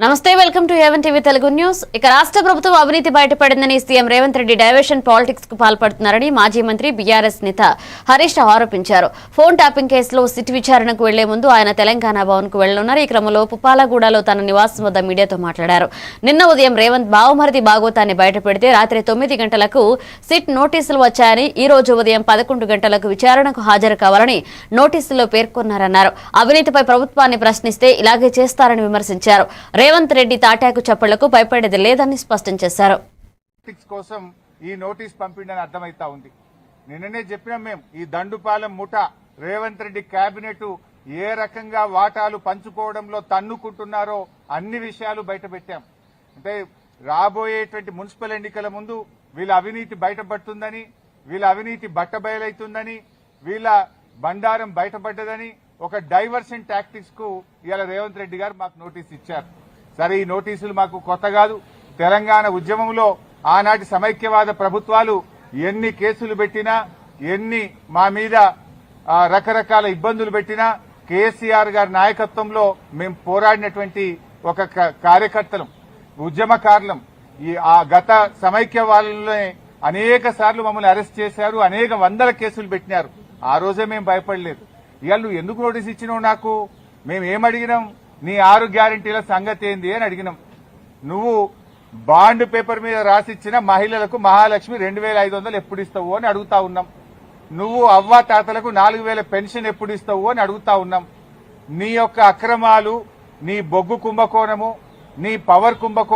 నమస్తే, welcome to A one TV Telugu news. ఇక రాష్ట్ర ప్రభుత్వం అవినీతి బయటపడిందని CM Revanth Reddy diversion politics కు పాల్పడుతున్నారని మాజీ మంత్రి బీఆర్ఎస్ నేత హరీష్ రావు ఆరోపించారు. ఫోన్ ట్యాపింగ్ కేసులో సిట్ విచారణకు వెళ్లే ముందు ఆయన తెలంగాణ భవన్ కు వెళ్లనున్నారు. ఈ క్రమంలో పుప్పాలగూడలో తన నివాసం వద్ద మీడియాతో మాట్లాడారు. నిన్న ఉదయం రేవంత్ బావమరిది భాగోతాన్ని బయటపెడితే రాత్రి 9 గంటలకు సిట్ నోటీసులు వచ్చాయని, ఈ రోజు ఉదయం 11 గంటలకు విచారణకు హాజరు కావాలని నోటీసుల్లో పేర్కొన్నారన్నారు. అవినీతిపై ప్రభుత్వాన్ని ప్రశ్నిస్తే ఇలాగే చేస్తారని విమర్శించారు. రేవంత్ రెడ్డి తాటాకు చప్పళ్లకు భయపడేది లేదని స్పష్టం చేశారు. కోసం ఈ నోటీస్ పంపిండని అర్థమైతా ఉంది. నిన్ననే చెప్పినాం మేము, ఈ దండుపాలెం ముఠ రేవంత్ రెడ్డి కేబినెట్ ఏ రకంగా వాటాలు పంచుకోవడంలో తన్నుకుంటున్నారో అన్ని విషయాలు బయట పెట్టాం. అంటే రాబోయేటువంటి మున్సిపల్ ఎన్నికల ముందు వీళ్ళ అవినీతి బయటపడుతుందని, వీళ్ళ అవినీతి బట్టబయలైతుందని, వీళ్ళ బండారం బయటపడ్డదని ఒక డైవర్షన్ టాక్టిక్స్ కు ఇవాళ రేవంత్ రెడ్డి గారు మాకు నోటీస్ ఇచ్చారు. సరే, ఈ నోటీసులు మాకు కొత్త కాదు. తెలంగాణ ఉద్యమంలో ఆనాటి సమైక్యవాద ప్రభుత్వాలు ఎన్ని కేసులు పెట్టినా, ఎన్ని మా మీద రకరకాల ఇబ్బందులు పెట్టినా కేసీఆర్ గారి నాయకత్వంలో మేము పోరాడినటువంటి ఒక కార్యకర్తలం, ఉద్యమకారులం. ఆ గత సమైక్యవాదంలోనే అనేక సార్లు మమ్మల్ని అరెస్ట్ చేశారు, అనేక వందల కేసులు పెట్టినారు. ఆ రోజే మేము భయపడలేదు. ఇవాళ నువ్వు ఎందుకు నోటీస్ ఇచ్చినావు నాకు? మేము ఏమడిగినాం? నీ 6 గ్యారెంటీల సంగతి ఏంది అని అడిగినాం. నువ్వు బాండ్ పేపర్ మీద రాసిచ్చిన మహిళలకు మహాలక్ష్మి 2500 ఎప్పుడు ఇస్తావు అని అడుగుతా ఉన్నాం. నువ్వు అవ్వ తాతలకు 4000 పెన్షన్ ఎప్పుడు ఇస్తావు అని అడుగుతా ఉన్నాం. నీ యొక్క అక్రమాలు, నీ బొగ్గు కుంభకోణము, నీ పవర్ కుంభకోణం